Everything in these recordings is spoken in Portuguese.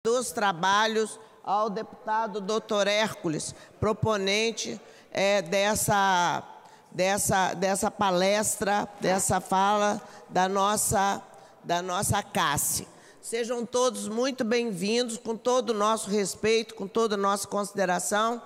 dos trabalhos ao deputado Dr. Hércules, proponente dessa palestra, dessa fala da nossa classe. Sejam todos muito bem-vindos, com todo o nosso respeito, com toda a nossa consideração.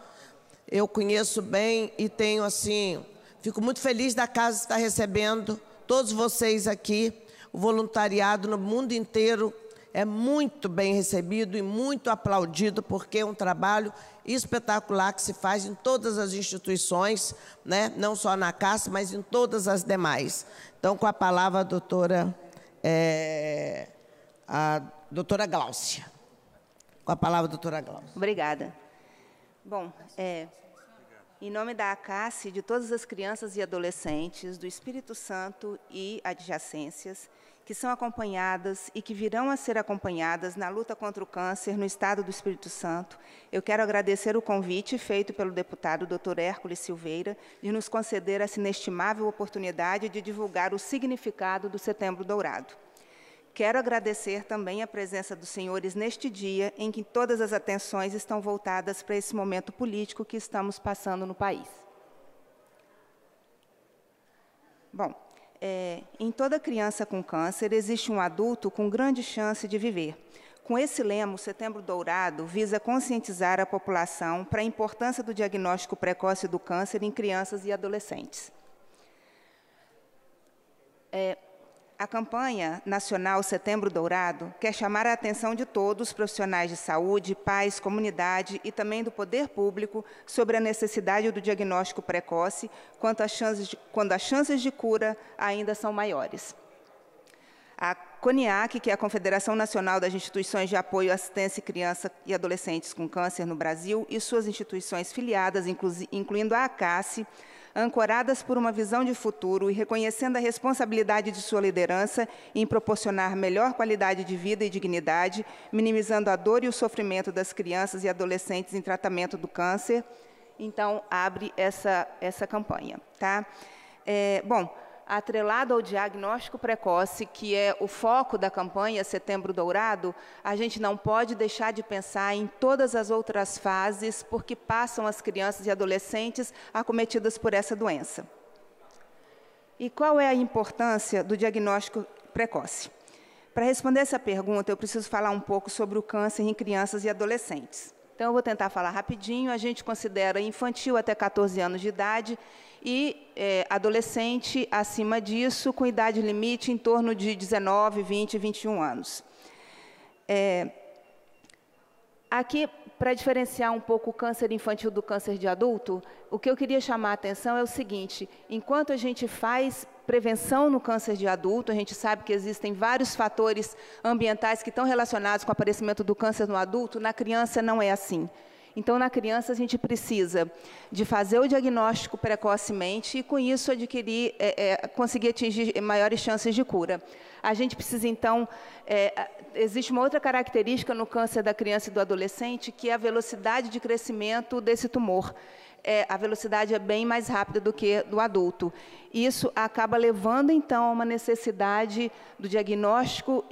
Eu conheço bem e tenho, assim, fico muito feliz da casa estar recebendo todos vocês aqui. O voluntariado no mundo inteiro é muito bem recebido e muito aplaudido, porque é um trabalho espetacular que se faz em todas as instituições, né? Não só na CAS, mas em todas as demais. Então, com a palavra a doutora Gláucia. Com a palavra, doutora Gláucia. Obrigada. Bom, em nome da ACACE, de todas as crianças e adolescentes do Espírito Santo e adjacências, que são acompanhadas e que virão a ser acompanhadas na luta contra o câncer no Estado do Espírito Santo, eu quero agradecer o convite feito pelo deputado Dr. Hércules Silveira de nos conceder essa inestimável oportunidade de divulgar o significado do Setembro Dourado. Quero agradecer também a presença dos senhores neste dia em que todas as atenções estão voltadas para esse momento político que estamos passando no país. Bom, em toda criança com câncer existe um adulto com grande chance de viver. Com esse lema, o Setembro Dourado visa conscientizar a população para a importância do diagnóstico precoce do câncer em crianças e adolescentes. A campanha nacional Setembro Dourado quer chamar a atenção de todos os profissionais de saúde, pais, comunidade e também do poder público sobre a necessidade do diagnóstico precoce quando as chances de cura ainda são maiores. A CONIAC, que é a Confederação Nacional das Instituições de Apoio à Assistência a Crianças e Adolescentes com Câncer no Brasil, e suas instituições filiadas, incluindo a ACACE, ancoradas por uma visão de futuro e reconhecendo a responsabilidade de sua liderança em proporcionar melhor qualidade de vida e dignidade, minimizando a dor e o sofrimento das crianças e adolescentes em tratamento do câncer. Então, abre essa campanha. Tá? Bom, atrelado ao diagnóstico precoce, que é o foco da campanha Setembro Dourado, a gente não pode deixar de pensar em todas as outras fases por que passam as crianças e adolescentes acometidas por essa doença. E qual é a importância do diagnóstico precoce? Para responder essa pergunta, eu preciso falar um pouco sobre o câncer em crianças e adolescentes. Então, eu vou tentar falar rapidinho. A gente considera infantil até 14 anos de idade e adolescente acima disso, com idade limite em torno de 19, 20 e 21 anos. Aqui, para diferenciar um pouco o câncer infantil do câncer de adulto, o que eu queria chamar a atenção é o seguinte: enquanto a gente faz prevenção no câncer de adulto, a gente sabe que existem vários fatores ambientais que estão relacionados com o aparecimento do câncer no adulto, na criança não é assim. Então, na criança, a gente precisa de fazer o diagnóstico precocemente e, com isso, conseguir atingir maiores chances de cura. A gente precisa, então, existe uma outra característica no câncer da criança e do adolescente, que é a velocidade de crescimento desse tumor. A velocidade é bem mais rápida do que do adulto. Isso acaba levando, então, a uma necessidade do diagnóstico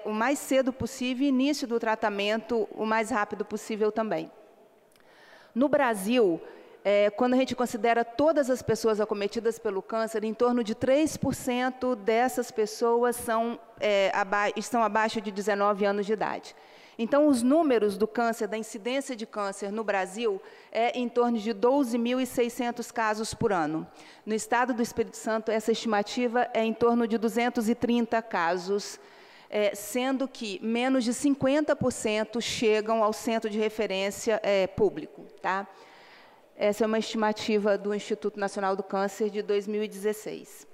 o mais cedo possível e início do tratamento o mais rápido possível também. No Brasil, quando a gente considera todas as pessoas acometidas pelo câncer, em torno de 3% dessas pessoas estão abaixo de 19 anos de idade. Então, os números do câncer, da incidência de câncer no Brasil, é em torno de 12.600 casos por ano. No Estado do Espírito Santo, essa estimativa é em torno de 230 casos, sendo que menos de 50% chegam ao centro de referência público. Tá? Essa é uma estimativa do Instituto Nacional do Câncer de 2016.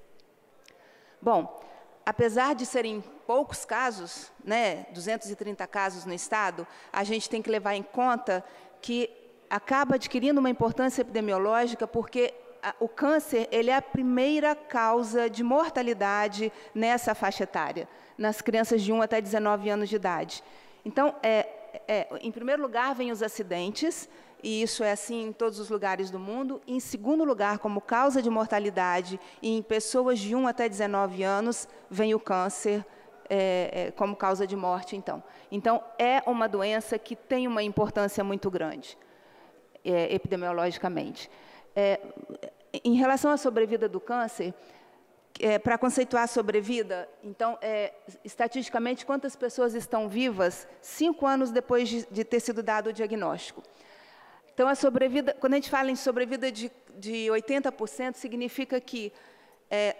Bom, apesar de serem poucos casos, né, 230 casos no Estado, a gente tem que levar em conta que acaba adquirindo uma importância epidemiológica porque o câncer ele é a primeira causa de mortalidade nessa faixa etária, nas crianças de 1 até 19 anos de idade. Então, em primeiro lugar, vem os acidentes, e isso é assim em todos os lugares do mundo. Em segundo lugar, como causa de mortalidade, em pessoas de 1 até 19 anos, vem o câncer como causa de morte, então. Então, é uma doença que tem uma importância muito grande, epidemiologicamente. Em relação à sobrevida do câncer, para conceituar a sobrevida, então, estatisticamente, quantas pessoas estão vivas 5 anos depois de ter sido dado o diagnóstico? Então, a sobrevida, quando a gente fala em sobrevida de 80%, significa que,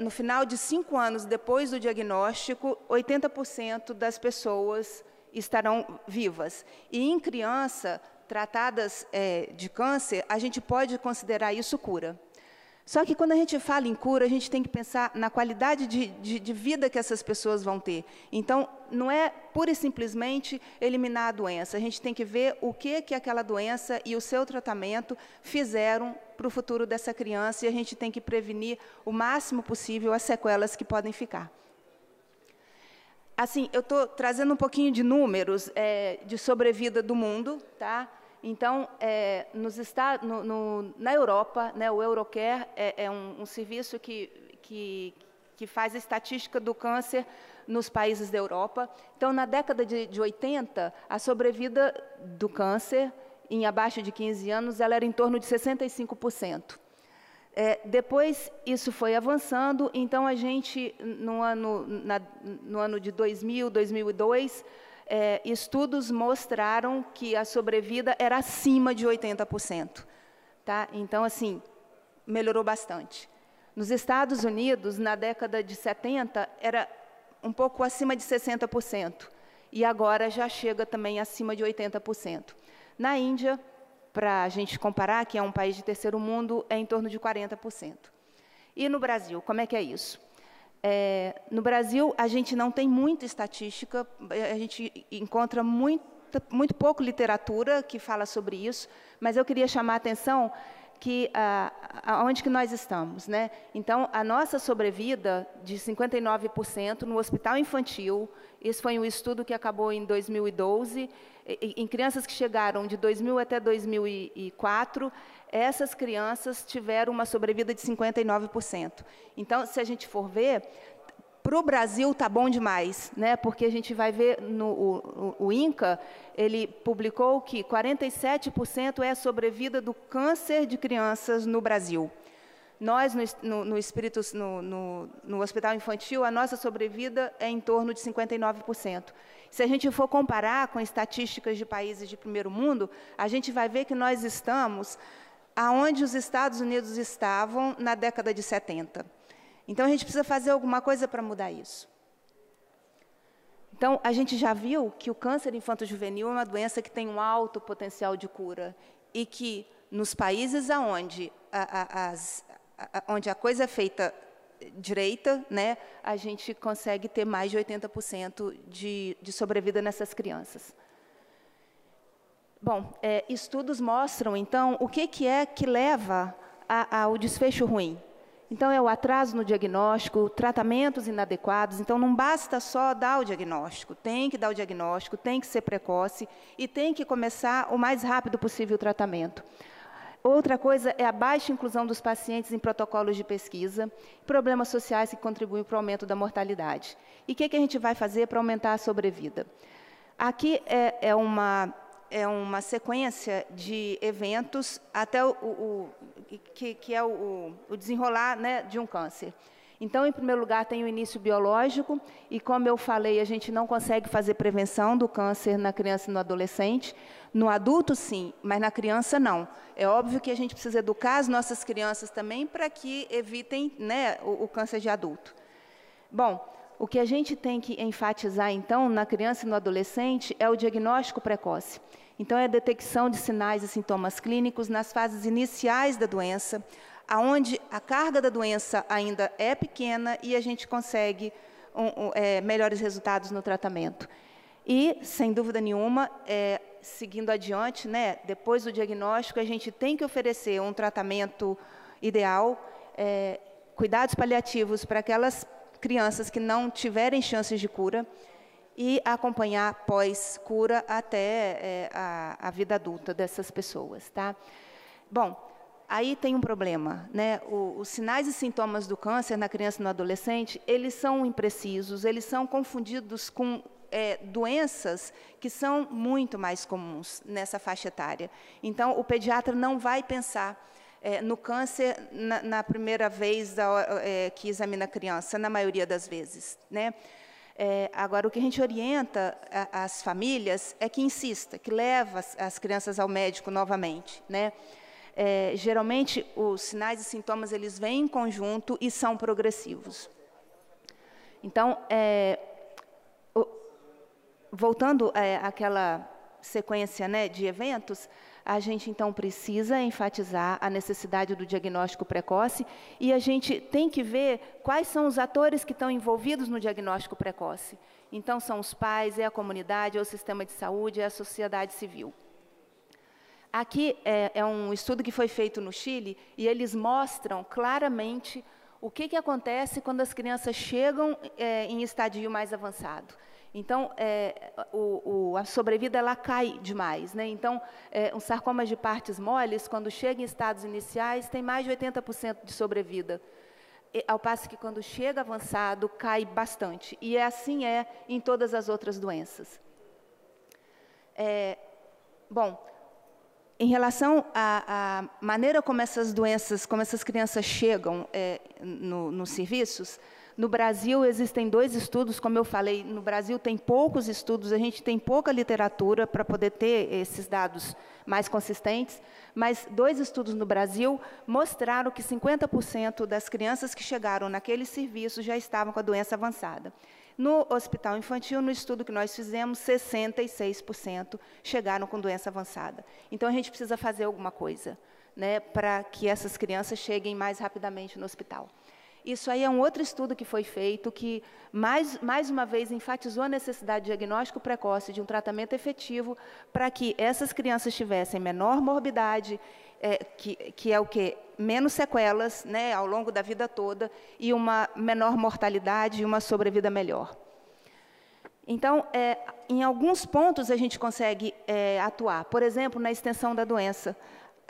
no final de 5 anos depois do diagnóstico, 80% das pessoas estarão vivas. E, em criança, tratadas de câncer, a gente pode considerar isso cura. Só que, quando a gente fala em cura, a gente tem que pensar na qualidade de vida que essas pessoas vão ter. Então, não é pura e simplesmente eliminar a doença. A gente tem que ver o que aquela doença e o seu tratamento fizeram para o futuro dessa criança, e a gente tem que prevenir o máximo possível as sequelas que podem ficar. Assim, eu estou trazendo um pouquinho de números de sobrevida do mundo, tá? Então, na Europa, né, o Eurocare é um serviço que faz a estatística do câncer nos países da Europa. Então, na década de 80, a sobrevida do câncer, em abaixo de 15 anos, ela era em torno de 65%. Depois, isso foi avançando, então, a gente, no ano de 2000, 2002, estudos mostraram que a sobrevida era acima de 80%. Tá? Então, assim, melhorou bastante. Nos Estados Unidos, na década de 70, era um pouco acima de 60%. E agora já chega também acima de 80%. Na Índia, para a gente comparar, que é um país de terceiro mundo, é em torno de 40%. E no Brasil, como é que é isso? No Brasil, a gente não tem muita estatística, a gente encontra muito pouco literatura que fala sobre isso, mas eu queria chamar a atenção que aonde que nós estamos, né? Então, a nossa sobrevida de 59% no hospital infantil, esse foi um estudo que acabou em 2012, em crianças que chegaram de 2000 até 2004, essas crianças tiveram uma sobrevida de 59%. Então, se a gente for ver, para o Brasil está bom demais, né? Porque a gente vai ver, o INCA, ele publicou que 47% é a sobrevida do câncer de crianças no Brasil. Nós, no hospital infantil, a nossa sobrevida é em torno de 59%. Se a gente for comparar com estatísticas de países de primeiro mundo, a gente vai ver que nós estamos aonde os Estados Unidos estavam na década de 70. Então, a gente precisa fazer alguma coisa para mudar isso. Então, a gente já viu que o câncer infanto-juvenil é uma doença que tem um alto potencial de cura e que, nos países onde a coisa é feita direita, né, a gente consegue ter mais de 80% de sobrevida nessas crianças. Bom, estudos mostram, então, o que é que leva ao desfecho ruim. Então, é o atraso no diagnóstico, tratamentos inadequados. Então, não basta só dar o diagnóstico, tem que dar o diagnóstico, tem que ser precoce e tem que começar o mais rápido possível o tratamento. Outra coisa é a baixa inclusão dos pacientes em protocolos de pesquisa, problemas sociais que contribuem para o aumento da mortalidade. E o que a gente vai fazer para aumentar a sobrevida? Aqui é uma sequência de eventos até que é o desenrolar, né, de um câncer. Então, em primeiro lugar, tem o início biológico, e como eu falei, a gente não consegue fazer prevenção do câncer na criança e no adolescente. No adulto, sim, mas na criança, não. É óbvio que a gente precisa educar as nossas crianças também para que evitem, né, o câncer de adulto. Bom, o que a gente tem que enfatizar, então, na criança e no adolescente é o diagnóstico precoce. Então, é a detecção de sinais e sintomas clínicos nas fases iniciais da doença, onde a carga da doença ainda é pequena e a gente consegue melhores resultados no tratamento. E, sem dúvida nenhuma, seguindo adiante, né, depois do diagnóstico, a gente tem que oferecer um tratamento ideal, cuidados paliativos para aquelas crianças que não tiverem chances de cura e acompanhar pós-cura até a vida adulta dessas pessoas. Tá? Bom, aí tem um problema, né? Os sinais e sintomas do câncer na criança e no adolescente, eles são imprecisos, eles são confundidos com doenças que são muito mais comuns nessa faixa etária. Então, o pediatra não vai pensar no câncer na primeira vez que examina a criança, na maioria das vezes, né? Agora, o que a gente orienta as famílias é que insista, que leva as crianças ao médico novamente, né? Geralmente, os sinais e sintomas, eles vêm em conjunto e são progressivos. Então, voltando àquela sequência, né, de eventos, a gente, então, precisa enfatizar a necessidade do diagnóstico precoce e a gente tem que ver quais são os atores que estão envolvidos no diagnóstico precoce. Então, são os pais, é a comunidade, é o sistema de saúde, é a sociedade civil. Aqui é um estudo que foi feito no Chile e eles mostram claramente o que acontece quando as crianças chegam em estadio mais avançado. Então, a sobrevida ela cai demais, né? Então, um sarcoma de partes moles, quando chega em estados iniciais, tem mais de 80% de sobrevida. Ao passo que, quando chega avançado, cai bastante. E assim em todas as outras doenças. Bom, em relação à maneira como essas doenças, como essas crianças chegam nos serviços, no Brasil existem 2 estudos, como eu falei, no Brasil tem poucos estudos, a gente tem pouca literatura para poder ter esses dados mais consistentes, mas 2 estudos no Brasil mostraram que 50% das crianças que chegaram naqueles serviços já estavam com a doença avançada. No hospital infantil, no estudo que nós fizemos, 66% chegaram com doença avançada. Então, a gente precisa fazer alguma coisa, né, para que essas crianças cheguem mais rapidamente no hospital. Isso aí é um outro estudo que foi feito, que, mais uma vez, enfatizou a necessidade de diagnóstico precoce, de um tratamento efetivo, para que essas crianças tivessem menor morbidade, que é o quê? Menos sequelas, né, ao longo da vida toda, e uma menor mortalidade e uma sobrevida melhor. Então, em alguns pontos a gente consegue atuar. Por exemplo, na extensão da doença.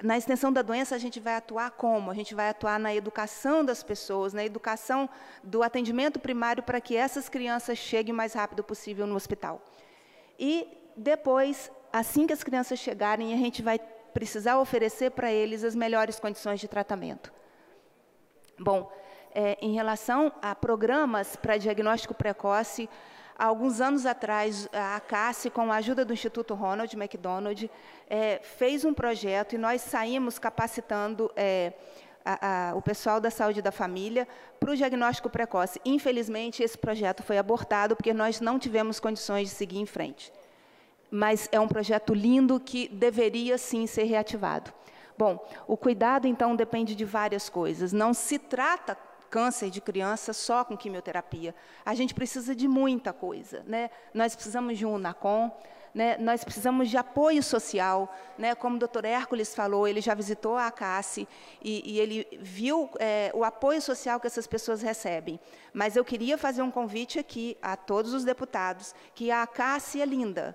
Na extensão da doença, a gente vai atuar como? A gente vai atuar na educação das pessoas, na educação do atendimento primário para que essas crianças cheguem o mais rápido possível no hospital. E depois, assim que as crianças chegarem, a gente vai precisar oferecer para eles as melhores condições de tratamento. Bom, em relação a programas para diagnóstico precoce, há alguns anos atrás, a CASSE, com a ajuda do Instituto Ronald McDonald, fez um projeto e nós saímos capacitando o pessoal da saúde da família para o diagnóstico precoce. Infelizmente, esse projeto foi abortado porque nós não tivemos condições de seguir em frente. Mas é um projeto lindo que deveria, sim, ser reativado. Bom, o cuidado, então, depende de várias coisas. Não se trata câncer de criança só com quimioterapia. A gente precisa de muita coisa, né? Nós precisamos de um UNACOM, né? Nós precisamos de apoio social, né? Como o Dr. Hércules falou, ele já visitou a CASSE e ele viu o apoio social que essas pessoas recebem. Mas eu queria fazer um convite aqui a todos os deputados, que a CASSE é linda.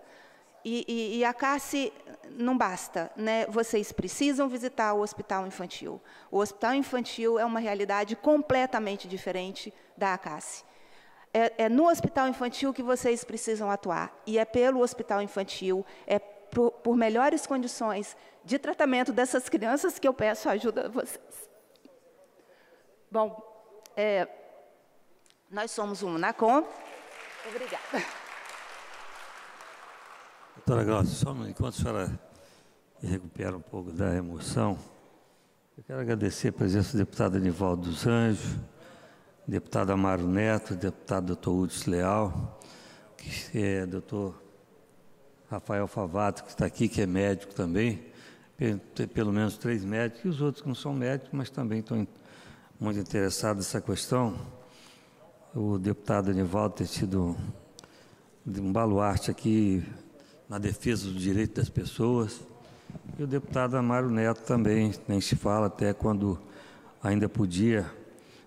E a CASSE não basta, né? Vocês precisam visitar o hospital infantil. O hospital infantil é uma realidade completamente diferente da CASSE. É no hospital infantil que vocês precisam atuar. E é pelo hospital infantil, por melhores condições de tratamento dessas crianças que eu peço a ajuda a vocês. Bom, nós somos um UNACOM. Obrigada. Doutora Glaucia, só enquanto a senhora recupera um pouco da emoção, eu quero agradecer a presença do deputado Anivaldo dos Anjos, deputado Amaro Neto, deputado Dr. Hudson Leal, doutor Rafael Favato, que está aqui, que é médico também, pelo menos 3 médicos, e os outros que não são médicos, mas também estão muito interessados nessa questão. O deputado Anivaldo ter sido um baluarte aqui na defesa do direito das pessoas, e o deputado Amaro Neto também, nem se fala, até quando ainda podia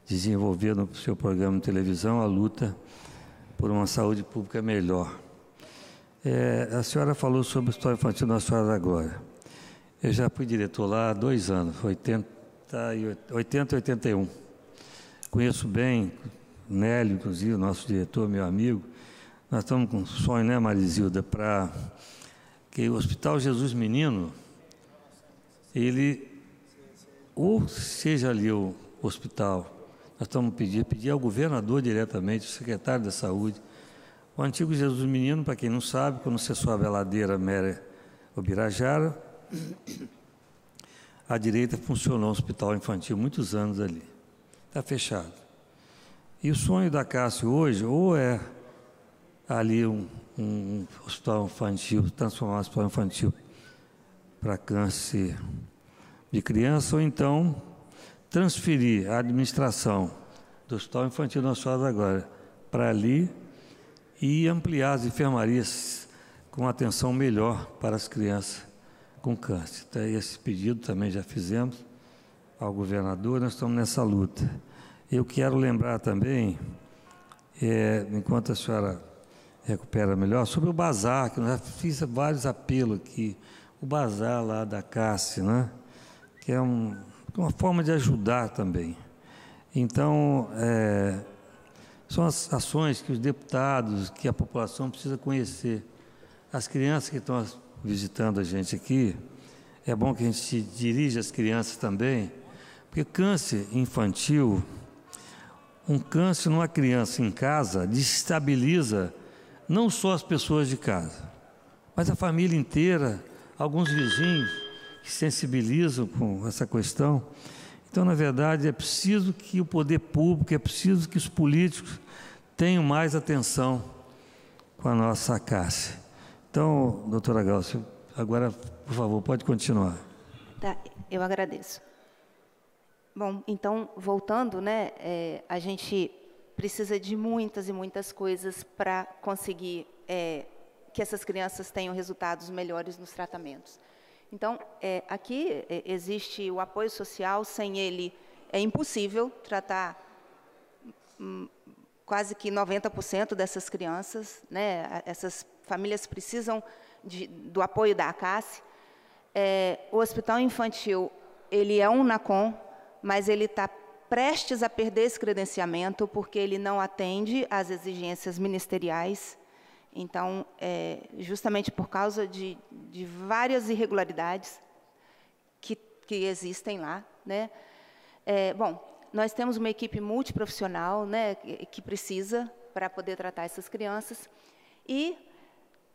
desenvolver no seu programa de televisão a luta por uma saúde pública melhor. A senhora falou sobre o Hospital Infantil Nossa Senhora da Glória. Eu já fui diretor lá há 2 anos, 80 e 81. Conheço bem Nélio, inclusive, nosso diretor, meu amigo. Nós estamos com um sonho, né, Marizilda, para que o Hospital Jesus Menino, ele, ou seja ali o hospital, nós estamos pedir ao governador diretamente, o secretário da Saúde, o antigo Jesus Menino, para quem não sabe, quando você sobe a ladeira Mera Ubirajara, à direita funcionou um hospital infantil muitos anos ali. Está fechado. E o sonho da Cássio hoje, ou é ali um hospital infantil, transformar um hospital infantil para câncer de criança, ou então transferir a administração do Hospital Infantil Nossa Senhora agora para ali e ampliar as enfermarias com atenção melhor para as crianças com câncer. Então, esse pedido também já fizemos ao governador, nós estamos nessa luta. Eu quero lembrar também, enquanto a senhora recupera melhor, sobre o bazar, que eu já fiz vários apelos aqui, o bazar lá da Cássia, né? Que é uma forma de ajudar também. Então, são as ações que os deputados, que a população precisa conhecer. As crianças que estão visitando a gente aqui, é bom que a gente dirija as crianças também, porque câncer infantil, um câncer numa criança em casa desestabiliza não só as pessoas de casa, mas a família inteira, alguns vizinhos que sensibilizam com essa questão. Então, na verdade, é preciso que o poder público, é preciso que os políticos tenham mais atenção com a nossa Cássia. Então, doutora Gáucia, agora, por favor, pode continuar. Tá, eu agradeço. Bom, então, voltando, né, a gente precisa de muitas e muitas coisas para conseguir que essas crianças tenham resultados melhores nos tratamentos. Então, aqui existe o apoio social, sem ele é impossível tratar quase que 90% dessas crianças, né? Essas famílias precisam do apoio da ACACE. O Hospital Infantil, ele é um NACOM, mas ele está prestes a perder esse credenciamento porque ele não atende às exigências ministeriais. Então, justamente por causa de várias irregularidades que existem lá, né? Bom, nós temos uma equipe multiprofissional, né, que precisa para poder tratar essas crianças. E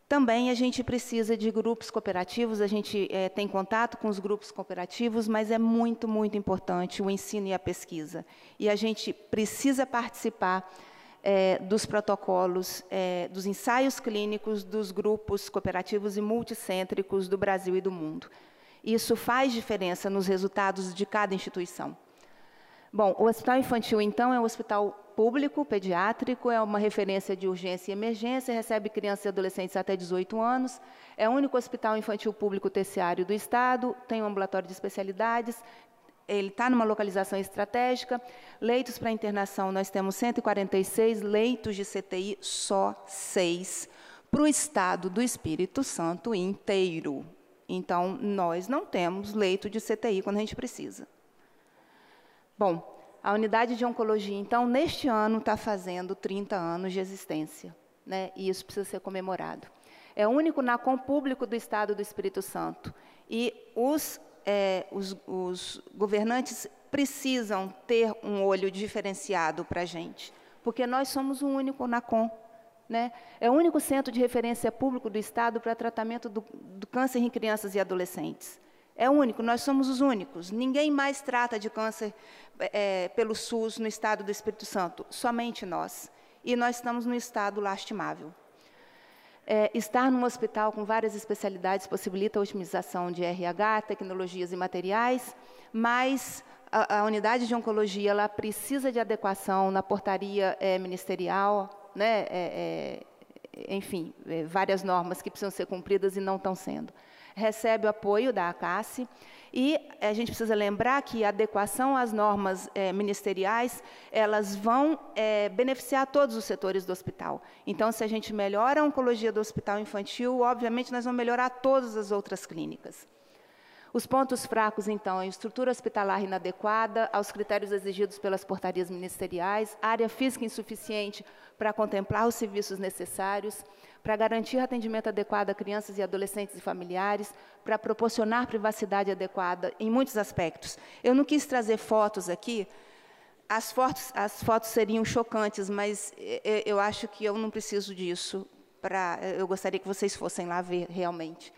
também a gente precisa de grupos cooperativos, a gente tem contato com os grupos cooperativos, mas é muito, muito importante o ensino e a pesquisa. E a gente precisa participar dos protocolos, dos ensaios clínicos dos grupos cooperativos e multicêntricos do Brasil e do mundo. Isso faz diferença nos resultados de cada instituição. Bom, o Hospital Infantil, então, é um hospital público, pediátrico, é uma referência de urgência e emergência, recebe crianças e adolescentes até 18 anos, é o único hospital infantil público terciário do Estado, tem um ambulatório de especialidades, ele está numa localização estratégica. Leitos para internação, nós temos 146, leitos de CTI, só 6, para o Estado do Espírito Santo inteiro. Então, nós não temos leito de CTI quando a gente precisa. Bom, a unidade de oncologia, então, neste ano, está fazendo 30 anos de existência, né? E isso precisa ser comemorado. É o único NACOM público do Estado do Espírito Santo. E os governantes precisam ter um olho diferenciado para a gente, porque nós somos o único NACOM, né? É o único centro de referência público do Estado para tratamento do câncer em crianças e adolescentes. É o único, nós somos os únicos. Ninguém mais trata de câncer pelo SUS no Estado do Espírito Santo, somente nós. E nós estamos num estado lastimável. Estar num hospital com várias especialidades possibilita a otimização de RH, tecnologias e materiais, mas a unidade de oncologia ela precisa de adequação na portaria ministerial, né? Enfim, várias normas que precisam ser cumpridas e não estão sendo. Recebe o apoio da ACACE e a gente precisa lembrar que a adequação às normas ministeriais, elas vão beneficiar todos os setores do hospital. Então, se a gente melhora a oncologia do hospital infantil, obviamente nós vamos melhorar todas as outras clínicas. Os pontos fracos, então, a estrutura hospitalar inadequada aos critérios exigidos pelas portarias ministeriais, área física insuficiente para contemplar os serviços necessários, para garantir atendimento adequado a crianças e adolescentes e familiares, para proporcionar privacidade adequada em muitos aspectos. Eu não quis trazer fotos aqui, as fotos seriam chocantes, mas eu acho que eu não preciso disso. Eu gostaria que vocês fossem lá ver realmente.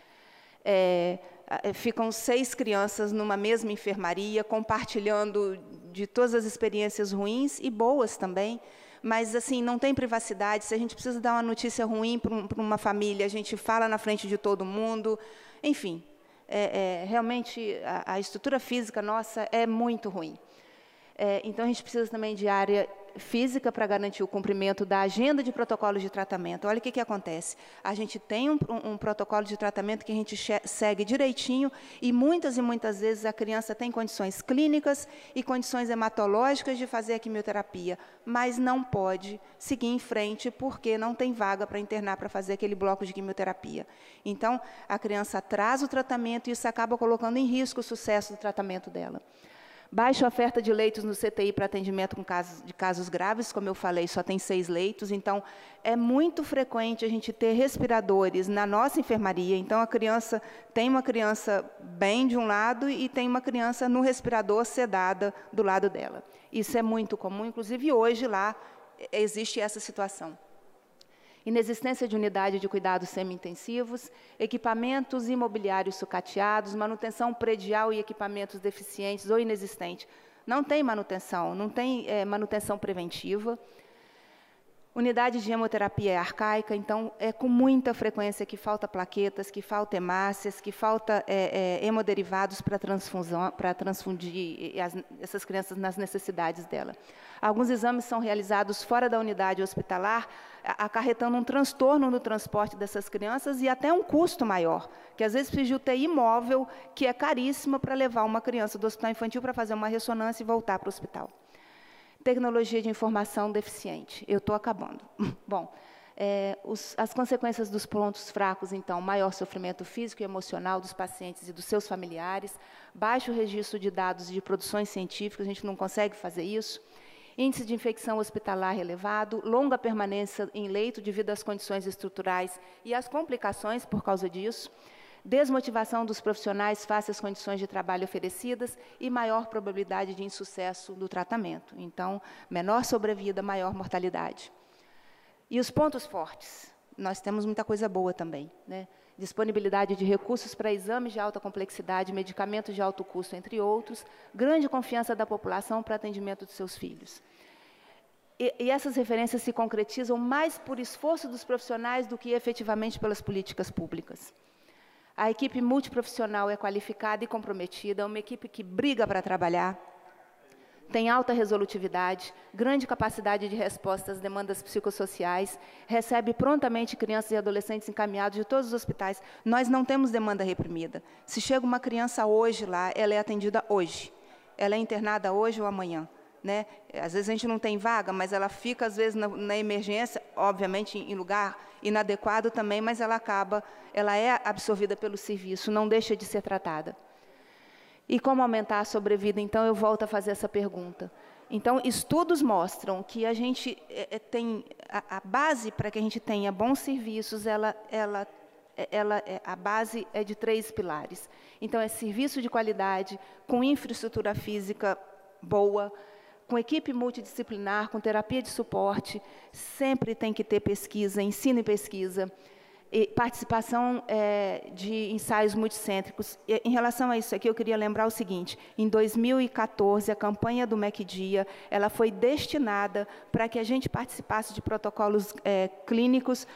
Ficam 6 crianças numa mesma enfermaria, compartilhando de todas as experiências ruins e boas também, mas assim, não tem privacidade. Se a gente precisa dar uma notícia ruim para uma família, a gente fala na frente de todo mundo. Enfim, realmente a estrutura física nossa é muito ruim. Então, a gente precisa também de área física para garantir o cumprimento da agenda de protocolos de tratamento. Olha o que acontece. A gente tem um protocolo de tratamento que a gente segue direitinho e muitas vezes a criança tem condições clínicas e condições hematológicas de fazer a quimioterapia, mas não pode seguir em frente porque não tem vaga para internar para fazer aquele bloco de quimioterapia. Então, a criança atrasa o tratamento e isso acaba colocando em risco o sucesso do tratamento dela. Baixa oferta de leitos no CTI para atendimento com casos graves, como eu falei, só tem 6 leitos, então é muito frequente a gente ter respiradores na nossa enfermaria, então tem uma criança bem de um lado e tem uma criança no respirador sedada do lado dela. Isso é muito comum, inclusive hoje lá existe essa situação. Inexistência de unidade de cuidados semi-intensivos, equipamentos imobiliários sucateados, manutenção predial e equipamentos deficientes ou inexistentes. Não tem manutenção, não tem manutenção preventiva. Unidade de hemoterapia é arcaica, então é com muita frequência que falta plaquetas, que falta hemácias, que falta hemoderivados para transfundir essas crianças nas necessidades dela. Alguns exames são realizados fora da unidade hospitalar, acarretando um transtorno no transporte dessas crianças e até um custo maior, que às vezes precisa de UTI móvel, que é caríssima para levar uma criança do hospital infantil para fazer uma ressonância e voltar para o hospital. Tecnologia de informação deficiente. Eu estou acabando. Bom, as consequências dos pontos fracos, então, maior sofrimento físico e emocional dos pacientes e dos seus familiares, baixo registro de dados de produções científicas, a gente não consegue fazer isso, índice de infecção hospitalar elevado, longa permanência em leito devido às condições estruturais e às complicações por causa disso, desmotivação dos profissionais face às condições de trabalho oferecidas e maior probabilidade de insucesso do tratamento. Então, menor sobrevida, maior mortalidade. E os pontos fortes? Nós temos muita coisa boa também, né? Disponibilidade de recursos para exames de alta complexidade, medicamentos de alto custo, entre outros, grande confiança da população para atendimento dos seus filhos. E essas referências se concretizam mais por esforço dos profissionais do que efetivamente pelas políticas públicas. A equipe multiprofissional é qualificada e comprometida, é uma equipe que briga para trabalhar, tem alta resolutividade, grande capacidade de resposta às demandas psicossociais, recebe prontamente crianças e adolescentes encaminhados de todos os hospitais. Nós não temos demanda reprimida. Se chega uma criança hoje lá, ela é atendida hoje. Ela é internada hoje ou amanhã. Né? Às vezes a gente não tem vaga, mas ela fica, às vezes, na emergência, obviamente em lugar inadequado também, mas ela é absorvida pelo serviço, não deixa de ser tratada. E como aumentar a sobrevida? Então, eu volto a fazer essa pergunta. Então, estudos mostram que a gente tem a base para que a gente tenha bons serviços, a base é de 3 pilares. Então, é serviço de qualidade, com infraestrutura física boa, com equipe multidisciplinar, com terapia de suporte, sempre tem que ter pesquisa, ensino e pesquisa, e participação de ensaios multicêntricos. Em relação a isso aqui, eu queria lembrar o seguinte: em 2014, a campanha do MEC-DIA, ela foi destinada para que a gente participasse de protocolos clínicos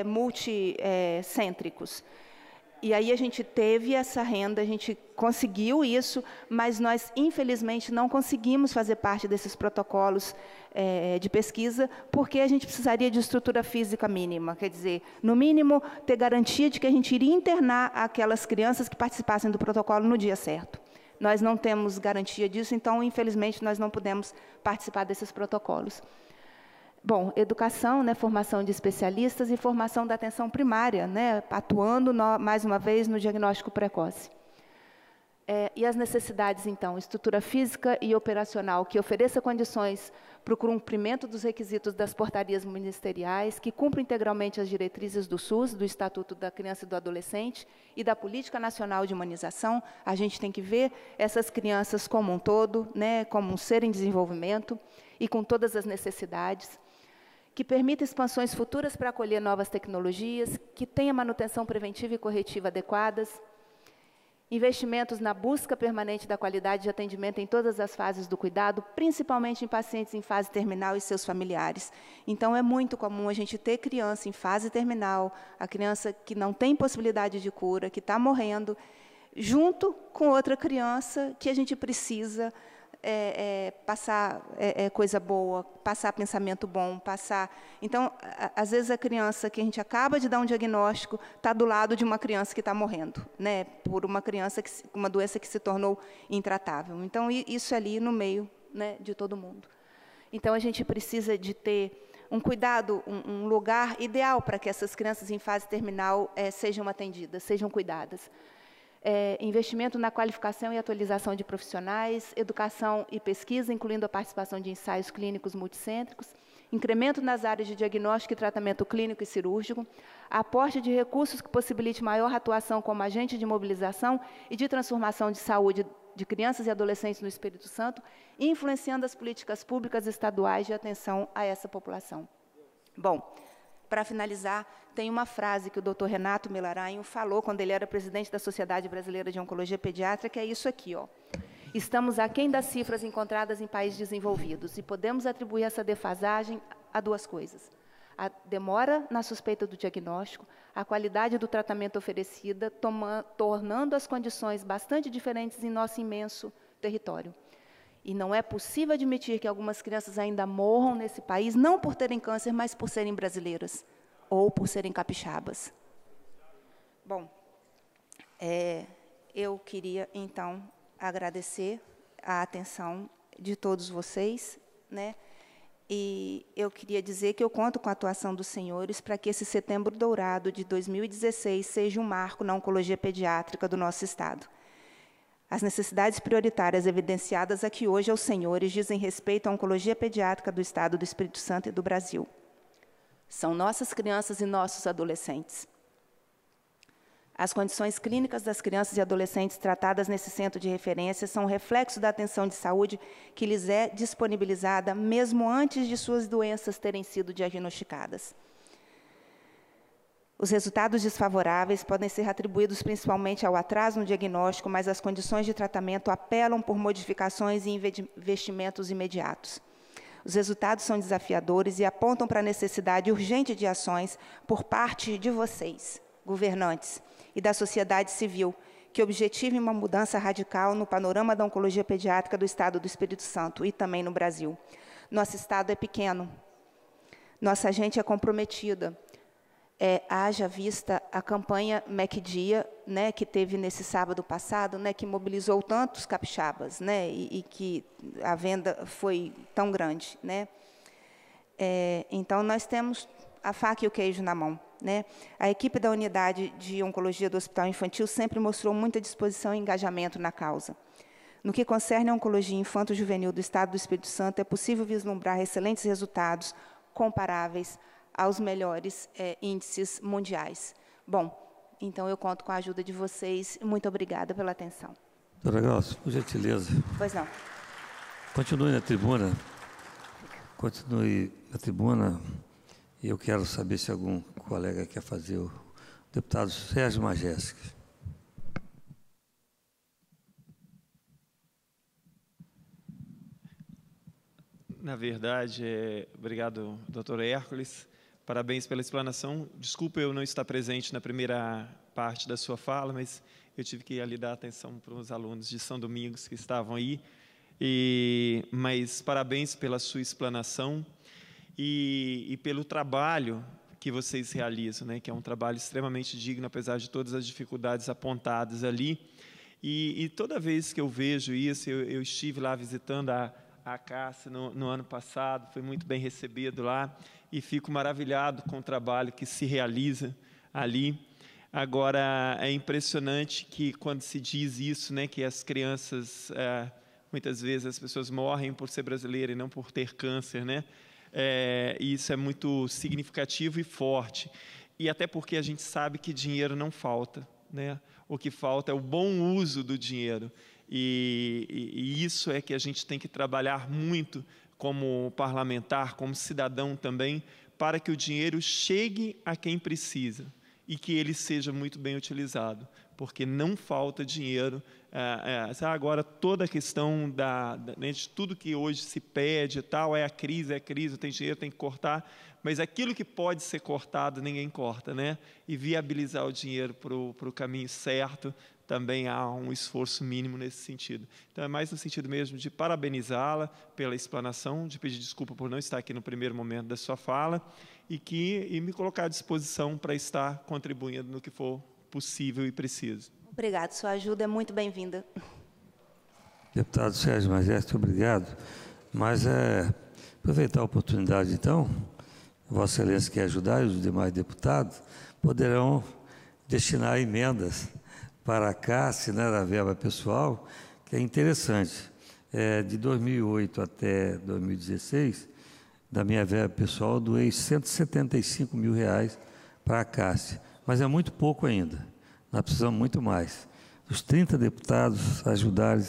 multicêntricos. E aí a gente teve essa renda, a gente conseguiu isso, mas nós, infelizmente, não conseguimos fazer parte desses protocolos de pesquisa, porque a gente precisaria de estrutura física mínima, quer dizer, no mínimo, ter garantia de que a gente iria internar aquelas crianças que participassem do protocolo no dia certo. Nós não temos garantia disso, então, infelizmente, nós não pudemos participar desses protocolos. Bom, educação, né, formação de especialistas e formação da atenção primária, né, atuando, mais uma vez, no diagnóstico precoce. E as necessidades, então, estrutura física e operacional, que ofereça condições para o cumprimento dos requisitos das portarias ministeriais, que cumpra integralmente as diretrizes do SUS, do Estatuto da Criança e do Adolescente e da Política Nacional de Humanização. A gente tem que ver essas crianças como um todo, né, como um ser em desenvolvimento e com todas as necessidades, que permita expansões futuras para acolher novas tecnologias, que tenha manutenção preventiva e corretiva adequadas, investimentos na busca permanente da qualidade de atendimento em todas as fases do cuidado, principalmente em pacientes em fase terminal e seus familiares. Então, é muito comum a gente ter criança em fase terminal, a criança que não tem possibilidade de cura, que está morrendo, junto com outra criança que a gente precisa passar coisa boa, passar pensamento bom, passar... Então, às vezes, a criança que a gente acaba de dar um diagnóstico está do lado de uma criança que está morrendo, né, por uma doença que se tornou intratável. Então, isso ali no meio, né, de todo mundo. Então, a gente precisa de ter um cuidado, um lugar ideal para que essas crianças em fase terminal sejam atendidas, sejam cuidadas. Investimento na qualificação e atualização de profissionais, educação e pesquisa, incluindo a participação de ensaios clínicos multicêntricos, incremento nas áreas de diagnóstico e tratamento clínico e cirúrgico, aporte de recursos que possibilite maior atuação como agente de mobilização e de transformação de saúde de crianças e adolescentes no Espírito Santo, influenciando as políticas públicas estaduais de atenção a essa população. Bom, para finalizar, tem uma frase que o Dr. Renato Melarainho falou quando ele era presidente da Sociedade Brasileira de Oncologia Pediátrica, que é isso aqui, ó. Estamos aquém das cifras encontradas em países desenvolvidos e podemos atribuir essa defasagem a duas coisas. A demora na suspeita do diagnóstico, a qualidade do tratamento oferecida, tornando as condições bastante diferentes em nosso imenso território. E não é possível admitir que algumas crianças ainda morram nesse país, não por terem câncer, mas por serem brasileiras, ou por serem capixabas. Bom, eu queria, então, agradecer a atenção de todos vocês, né? E eu queria dizer que eu conto com a atuação dos senhores para que esse Setembro Dourado de 2016 seja um marco na oncologia pediátrica do nosso Estado. As necessidades prioritárias evidenciadas aqui hoje aos senhores dizem respeito à oncologia pediátrica do Estado do Espírito Santo e do Brasil. São nossas crianças e nossos adolescentes. As condições clínicas das crianças e adolescentes tratadas nesse centro de referência são reflexo da atenção de saúde que lhes é disponibilizada mesmo antes de suas doenças terem sido diagnosticadas. Os resultados desfavoráveis podem ser atribuídos principalmente ao atraso no diagnóstico, mas as condições de tratamento apelam por modificações e investimentos imediatos. Os resultados são desafiadores e apontam para a necessidade urgente de ações por parte de vocês, governantes, e da sociedade civil, que objetivem uma mudança radical no panorama da oncologia pediátrica do Estado do Espírito Santo e também no Brasil. Nosso Estado é pequeno, nossa gente é comprometida. Haja vista a campanha MacDia, né, que teve nesse sábado passado, né, que mobilizou tantos capixabas, né, e que a venda foi tão grande, né. Então, nós temos a faca e o queijo na mão, né. A equipe da unidade de oncologia do Hospital Infantil sempre mostrou muita disposição e engajamento na causa. No que concerne à oncologia infanto-juvenil do Estado do Espírito Santo, é possível vislumbrar excelentes resultados comparáveis aos melhores índices mundiais. Bom, então eu conto com a ajuda de vocês. Muito obrigada pela atenção. Doutora Glaucia, por gentileza. Pois não. Continue na tribuna. Continue na tribuna. E eu quero saber se algum colega quer fazer. O deputado Sérgio Majestic. Na verdade, obrigado, doutor Hércules. Parabéns pela explanação. Desculpa eu não estar presente na primeira parte da sua fala, mas eu tive que ali dar atenção para os alunos de São Domingos que estavam aí. Mas parabéns pela sua explanação e pelo trabalho que vocês realizam, né, que é um trabalho extremamente digno, apesar de todas as dificuldades apontadas ali. E toda vez que eu vejo isso, eu estive lá visitando a Cássia no ano passado, foi muito bem recebido lá, e fico maravilhado com o trabalho que se realiza ali. Agora, é impressionante que quando se diz isso, né, que as crianças, muitas vezes as pessoas morrem por ser brasileira e não por ter câncer, né? E isso é muito significativo e forte. E até porque a gente sabe que dinheiro não falta, né? O que falta é o bom uso do dinheiro. E isso é que a gente tem que trabalhar muito como parlamentar, como cidadão também, para que o dinheiro chegue a quem precisa e que ele seja muito bem utilizado, porque não falta dinheiro. Agora, toda a questão de tudo que hoje se pede e tal, é a crise, tem dinheiro, tem que cortar, mas aquilo que pode ser cortado, ninguém corta, né? E viabilizar o dinheiro para o caminho certo, também há um esforço mínimo nesse sentido. Então, é mais no sentido mesmo de parabenizá-la pela explanação, de pedir desculpa por não estar aqui no primeiro momento da sua fala, e me colocar à disposição para estar contribuindo no que for possível e preciso. Obrigado, sua ajuda é muito bem-vinda. Deputado Sérgio Majeste, obrigado. Mas aproveitar a oportunidade, então, Vossa Excelência quer ajudar e os demais deputados poderão destinar emendas para a CASSE, né, da verba pessoal, que é interessante. De 2008 até 2016, da minha verba pessoal, eu doei R$175 mil para a CASSE, mas é muito pouco ainda, nós precisamos muito mais. Os 30 deputados ajudarem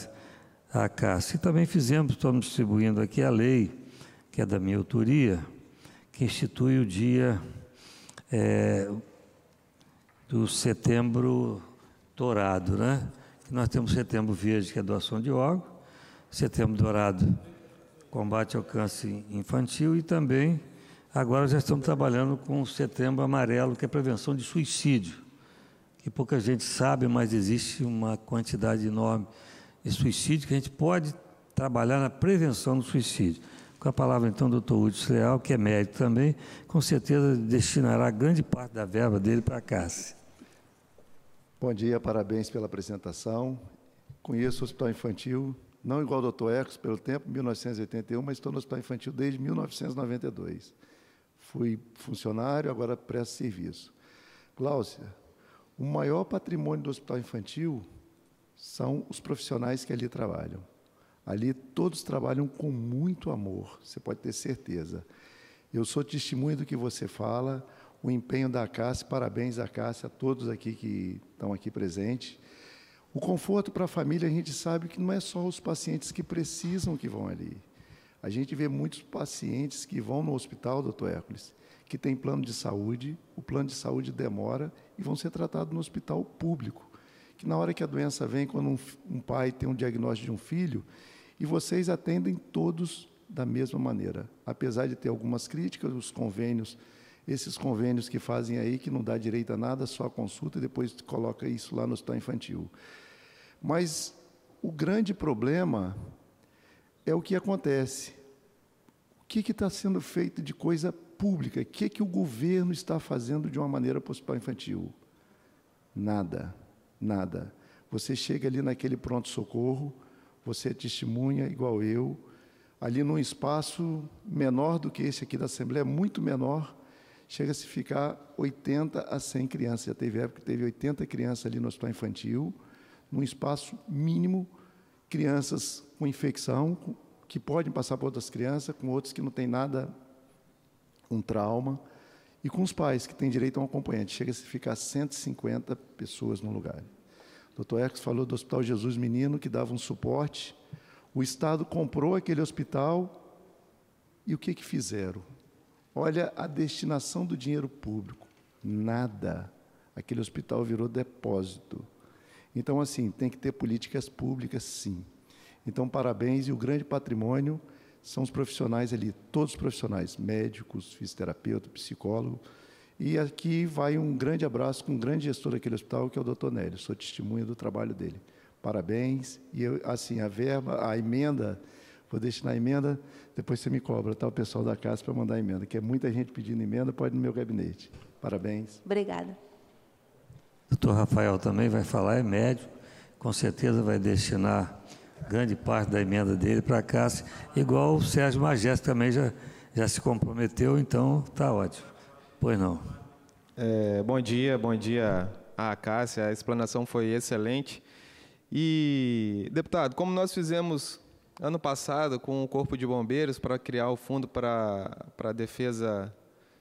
a CASSE. E também estamos distribuindo aqui a lei, que é da minha autoria, que institui o dia do Setembro Dourado, né? Nós temos Setembro Verde, que é doação de órgão, Setembro Dourado, combate ao câncer infantil, e também, agora já estamos trabalhando com o Setembro Amarelo, que é prevenção de suicídio, que pouca gente sabe, mas existe uma quantidade enorme de suicídio que a gente pode trabalhar na prevenção do suicídio. Com a palavra, então, do Dr. Hudson Leal, que é médico também, com certeza destinará grande parte da verba dele para a CASSE. Bom dia, parabéns pela apresentação. Conheço o Hospital Infantil, não igual ao Dr. Ecos, pelo tempo, 1981, mas estou no Hospital Infantil desde 1992. Fui funcionário, agora presto serviço. Gláucia, o maior patrimônio do Hospital Infantil são os profissionais que ali trabalham. Ali todos trabalham com muito amor, você pode ter certeza. Eu sou testemunho do que você fala, o empenho da CASSE, parabéns à CASSE, a todos aqui que estão aqui presentes. O conforto para a família, a gente sabe que não é só os pacientes que precisam que vão ali. A gente vê muitos pacientes que vão no hospital, doutor Hércules, que tem plano de saúde, o plano de saúde demora e vão ser tratados no hospital público. Que na hora que a doença vem, quando um pai tem um diagnóstico de um filho, e vocês atendem todos da mesma maneira. Apesar de ter algumas críticas, os convênios, esses convênios que fazem aí, que não dá direito a nada, só a consulta, e depois coloca isso lá no hospital infantil. Mas o grande problema é o que acontece. O que está sendo feito de coisa pública? O que o governo está fazendo de uma maneira para o hospital infantil? Nada, nada. Você chega ali naquele pronto-socorro, você é testemunha, igual eu, ali num espaço menor do que esse aqui da Assembleia, muito menor, chega-se a ficar 80 a 100 crianças. Já teve época que teve 80 crianças ali no hospital infantil, num espaço mínimo, crianças com infecção, que podem passar para outras crianças, com outros que não têm nada, um trauma, e com os pais, que têm direito a um acompanhante. Chega-se a ficar 150 pessoas no lugar. O Dr. Ecos falou do Hospital Jesus Menino, que dava um suporte. O Estado comprou aquele hospital, e o que fizeram? Olha a destinação do dinheiro público. Nada. Aquele hospital virou depósito. Então, assim, tem que ter políticas públicas, sim. Então, parabéns, e o grande patrimônio são os profissionais ali, todos os profissionais, médicos, fisioterapeuta, psicólogo. E aqui vai um grande abraço com um grande gestor daquele hospital, que é o Dr. Nélio. Sou testemunha do trabalho dele. Parabéns. E, assim, a verba, a emenda, vou destinar a emenda, depois você me cobra, tá, o pessoal da casa, para mandar a emenda, que é muita gente pedindo emenda, pode ir no meu gabinete. Parabéns. Obrigada. Doutor Rafael também vai falar, é médico, com certeza vai destinar grande parte da emenda dele para a CASSE, igual o Sérgio Majeste também já se comprometeu, então está ótimo. Pois não. Bom dia à Cássia, a explanação foi excelente. E, deputado, como nós fizemos ano passado com o Corpo de Bombeiros para criar o fundo para a defesa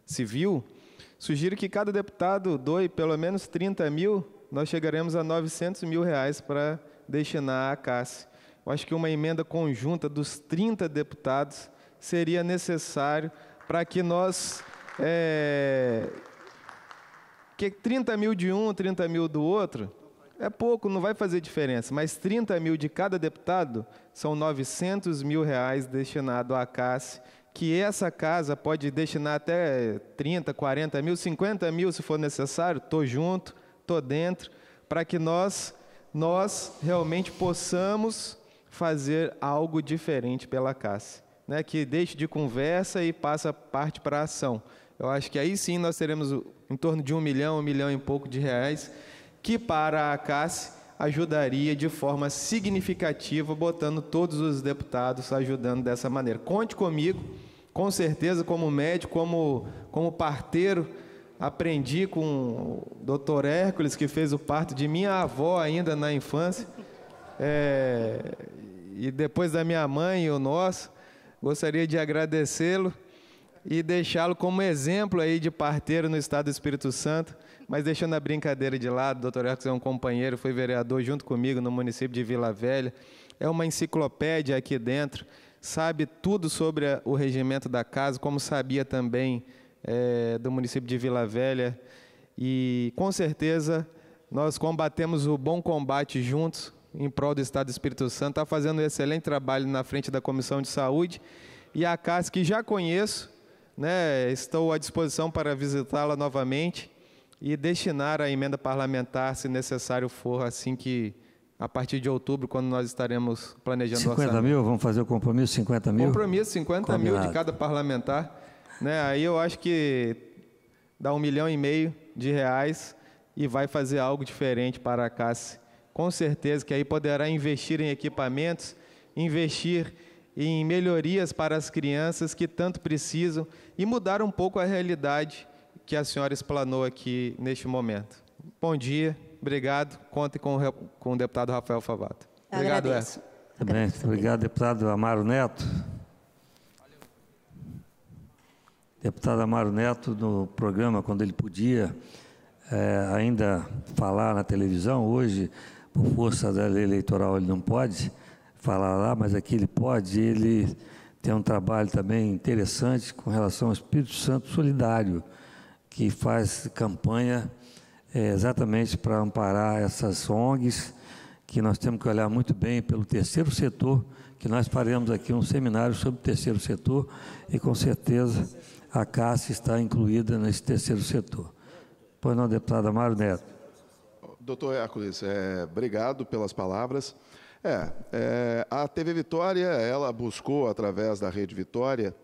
civil, sugiro que cada deputado doe pelo menos 30 mil, nós chegaremos a 900 mil reais para destinar à Cássia. Eu acho que uma emenda conjunta dos 30 deputados seria necessário para que nós... que 30 mil de um, 30 mil do outro, é pouco, não vai fazer diferença, mas 30 mil de cada deputado são 900 mil reais destinados à Cássia, que essa casa pode destinar até 30, 40 mil, 50 mil se for necessário, estou junto, estou dentro, para que nós realmente possamos fazer algo diferente pela Cássia, né? Que deixe de conversa e parte para a ação. Eu acho que aí sim nós teremos em torno de 1 milhão e pouco de reais, que para a Cássia ajudaria de forma significativa, botando todos os deputados ajudando dessa maneira. Conte comigo, com certeza, como médico, como parteiro, aprendi com o Dr. Hércules, que fez o parto de minha avó ainda na infância, e depois da minha mãe e o nosso, gostaria de agradecê-lo e deixá-lo como exemplo aí de parteiro no Estado do Espírito Santo, mas deixando a brincadeira de lado, o doutor Hércules é um companheiro, foi vereador junto comigo no município de Vila Velha, é uma enciclopédia aqui dentro, sabe tudo sobre o regimento da casa, como sabia também do município de Vila Velha, e com certeza nós combatemos o bom combate juntos em prol do Estado do Espírito Santo, está fazendo um excelente trabalho na frente da Comissão de Saúde, e a Cássia, que já conheço, né, estou à disposição para visitá-la novamente e destinar a emenda parlamentar, se necessário for, assim que, a partir de outubro, quando nós estaremos planejando 50 mil, vamos fazer o compromisso, 50 mil? Compromisso, 50 mil de cada parlamentar. Né? Aí eu acho que dá 1,5 milhão de reais e vai fazer algo diferente para a Cássia. Com certeza que aí poderá investir em equipamentos, investir em melhorias para as crianças que tanto precisam e mudar um pouco a realidade que a senhora explanou aqui neste momento. Bom dia, obrigado. Contem com o deputado Rafael Favato. Obrigado, Edson. Bem, obrigado, deputado Amaro Neto. Deputado Amaro Neto, no programa, quando ele podia ainda falar na televisão, hoje, por força da lei eleitoral, ele não pode falar lá, mas aqui ele pode. Ele tem um trabalho também interessante com relação ao Espírito Santo Solidário, que faz campanha exatamente para amparar essas ONGs, que nós temos que olhar muito bem pelo terceiro setor, que nós faremos aqui um seminário sobre o terceiro setor, e com certeza a Cássia está incluída nesse terceiro setor. Pois não, deputado Amaro Neto. Doutor Hércules, obrigado pelas palavras. A TV Vitória, ela buscou, através da Rede Vitória,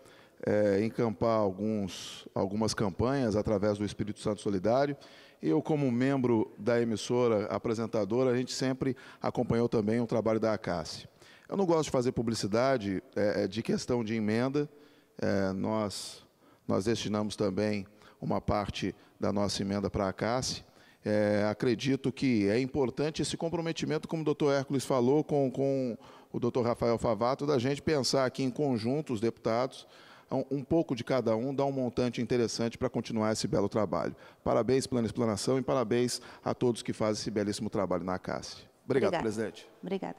encampar algumas campanhas através do Espírito Santo Solidário. Eu, como membro da emissora apresentadora, a gente sempre acompanhou também o trabalho da Cássia. Eu não gosto de fazer publicidade de questão de emenda. Nós destinamos também uma parte da nossa emenda para a Cássia. Acredito que é importante esse comprometimento, como o doutor Hércules falou, com o doutor Rafael Favato, da gente pensar aqui em conjunto, os deputados, um pouco de cada um, dar um montante interessante para continuar esse belo trabalho. Parabéns pela explanação e parabéns a todos que fazem esse belíssimo trabalho na Cássia. Obrigado, presidente. Obrigada.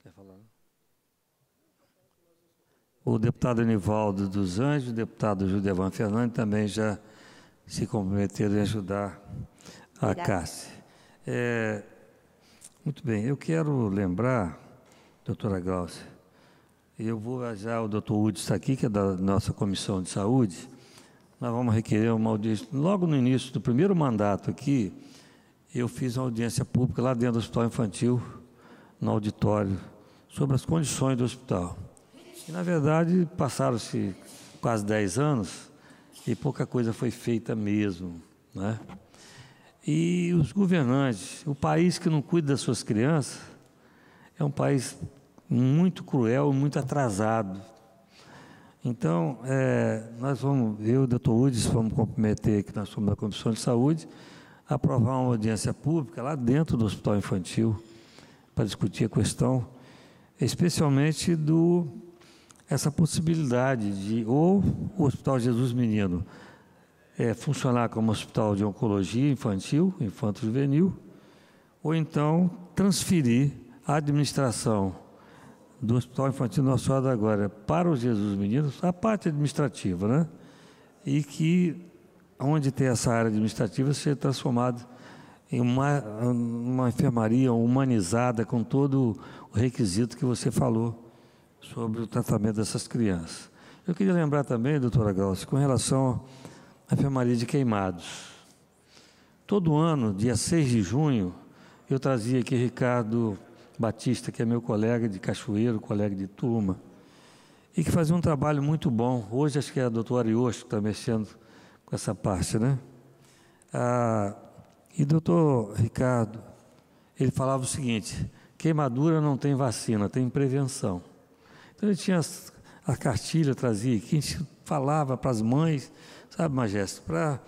Quer falar? O deputado Anivaldo dos Anjos, o deputado Judevan Fernandes também já se comprometeram em ajudar a Cássia. Muito bem, eu quero lembrar, doutora Glaucia, eu vou já, o doutor Udes está aqui, que é da nossa Comissão de Saúde, nós vamos requerer uma audiência. Logo no início do primeiro mandato aqui, eu fiz uma audiência pública lá dentro do Hospital Infantil, no auditório, sobre as condições do hospital. E, na verdade, passaram-se quase 10 anos e pouca coisa foi feita mesmo, né? E os governantes, o país que não cuida das suas crianças, é um país muito cruel, muito atrasado. Então, eu e o doutor Udes vamos comprometer, que nós somos da Comissão de Saúde, a aprovar uma audiência pública lá dentro do Hospital Infantil, para discutir a questão, especialmente essa possibilidade de ou o Hospital Jesus Menino funcionar como hospital de oncologia infantil, infanto-juvenil, ou então transferir a administração do Hospital Infantil Nossa Senhora da Glória para o Jesus Menino, a parte administrativa, né? E que, onde tem essa área administrativa, seja transformada em uma enfermaria humanizada com todo o requisito que você falou sobre o tratamento dessas crianças. Eu queria lembrar também, doutora Glaucia, com relação à enfermaria de Queimados. Todo ano, dia 6 de junho, eu trazia aqui Ricardo Batista, que é meu colega de Cachoeiro, colega de turma, e que fazia um trabalho muito bom. Hoje acho que é a doutora Ariosco que está mexendo com essa parte, né? E doutor Ricardo, ele falava o seguinte: queimadura não tem vacina, tem prevenção. Então ele tinha a cartilha, trazia aqui, a gente falava para as mães, sabe, Majeste, para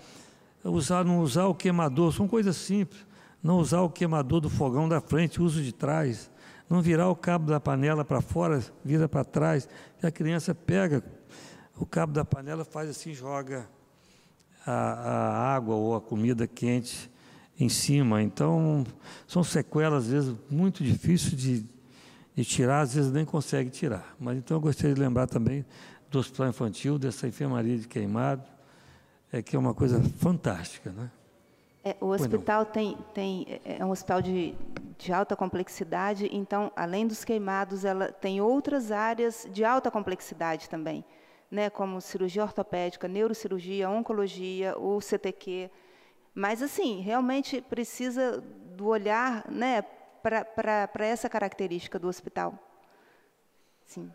não usar o queimador, são coisas simples. Não usar o queimador do fogão da frente, uso de trás. Não virar o cabo da panela para fora, vira para trás. E a criança pega o cabo da panela, faz assim, joga a água ou a comida quente em cima. Então, são sequelas, às vezes, muito difíceis de tirar, às vezes nem consegue tirar. Mas então eu gostaria de lembrar também do Hospital Infantil, dessa enfermaria de Queimado, que é uma coisa fantástica, né? O hospital é um hospital de alta complexidade, então, além dos queimados, ela tem outras áreas de alta complexidade também, né, como cirurgia ortopédica, neurocirurgia, oncologia, o CTQ. Mas, assim, realmente precisa do olhar, né, para essa característica do hospital. Sim.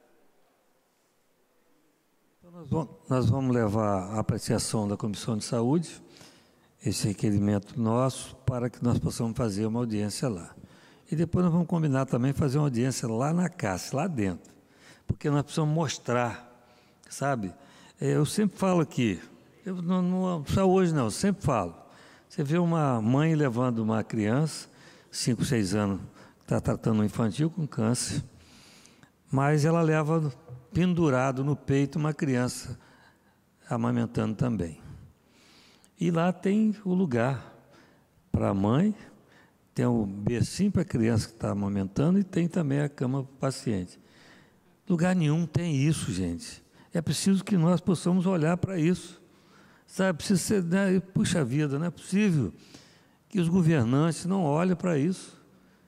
Então, nós vamos levar a apreciação da Comissão de Saúde, esse requerimento nosso, para que nós possamos fazer uma audiência lá. E depois nós vamos combinar também fazer uma audiência lá na CAS, lá dentro, porque nós precisamos mostrar, sabe? Eu sempre falo aqui, não só hoje não, eu sempre falo, você vê uma mãe levando uma criança, 5, 6 anos, que está tratando um infantil com câncer, mas ela leva pendurado no peito uma criança amamentando também. E lá tem o lugar para a mãe, tem o bercinho para a criança que está amamentando e tem também a cama para o paciente. Lugar nenhum tem isso, gente. É preciso que nós possamos olhar para isso. Sabe, precisa ser, né? Puxa vida, não é possível que os governantes não olhem para isso.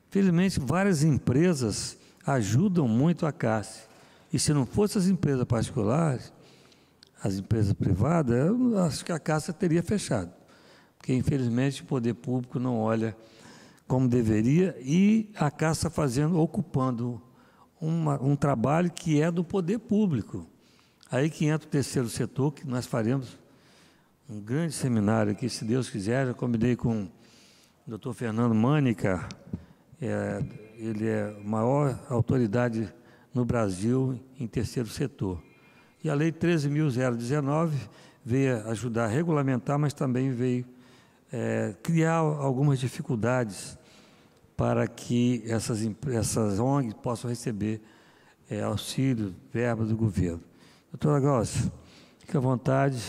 Felizmente, várias empresas ajudam muito a CAS. E se não fossem as empresas particulares, as empresas privadas, eu acho que a Caixa teria fechado, porque, infelizmente, o poder público não olha como deveria e a Caixa ocupando um trabalho que é do poder público. Aí que entra o terceiro setor, que nós faremos um grande seminário aqui, se Deus quiser. Já combinei com o doutor Fernando Mânica, ele é a maior autoridade no Brasil em terceiro setor. E a Lei 13.019 veio ajudar a regulamentar, mas também veio criar algumas dificuldades para que essas ONGs possam receber auxílio, verba do governo. Doutora Glaucia, fique à vontade.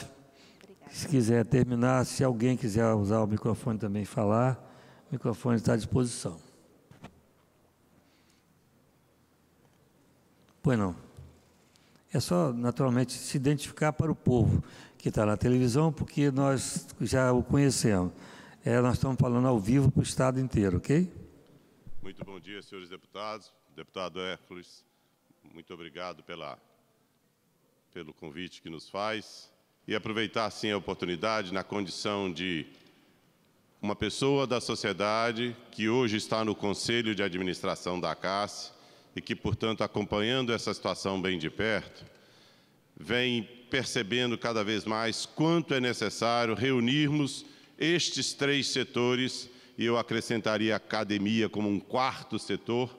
Obrigada. Se quiser terminar, se alguém quiser usar o microfone também e falar, o microfone está à disposição. Pois não. É só, naturalmente, se identificar para o povo que está na televisão, porque nós já o conhecemos. Nós estamos falando ao vivo para o Estado inteiro, ok? Muito bom dia, senhores deputados. Deputado Hércules, muito obrigado pelo convite que nos faz. E aproveitar, sim, a oportunidade, na condição de uma pessoa da sociedade que hoje está no Conselho de Administração da CAS, e que, portanto, acompanhando essa situação bem de perto, vem percebendo cada vez mais quanto é necessário reunirmos estes 3 setores, e eu acrescentaria a academia como um 4º setor,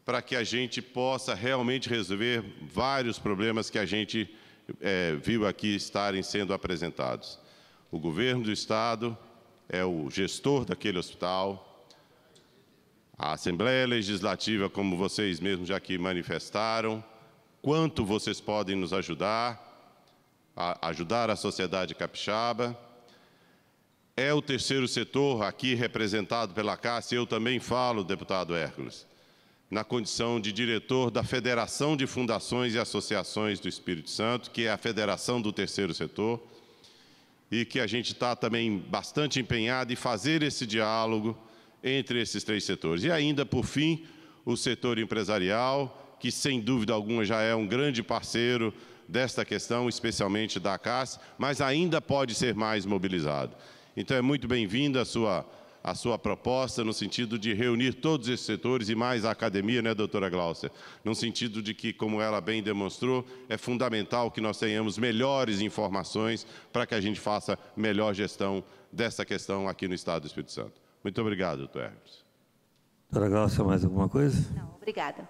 para que a gente possa realmente resolver vários problemas que a gente viu aqui estarem sendo apresentados. O governo do Estado é o gestor daquele hospital, a Assembleia Legislativa, como vocês mesmos já aqui manifestaram, quanto vocês podem nos ajudar, a ajudar a sociedade capixaba. É o terceiro setor, aqui representado pela Cássia, eu também falo, deputado Hércules, na condição de diretor da Federação de Fundações e Associações do Espírito Santo, que é a federação do terceiro setor, e que a gente está também bastante empenhado em fazer esse diálogo entre esses três setores. E ainda, por fim, o setor empresarial, que sem dúvida alguma já é um grande parceiro desta questão, especialmente da CAS, mas ainda pode ser mais mobilizado. Então, é muito bem-vinda a sua proposta no sentido de reunir todos esses setores e mais a academia, né, doutora Gláucia? No sentido de que, como ela bem demonstrou, é fundamental que nós tenhamos melhores informações para que a gente faça melhor gestão dessa questão aqui no Estado do Espírito Santo. Muito obrigado, doutor Hércules. Doutora Gláucia, mais alguma coisa? Não, obrigada.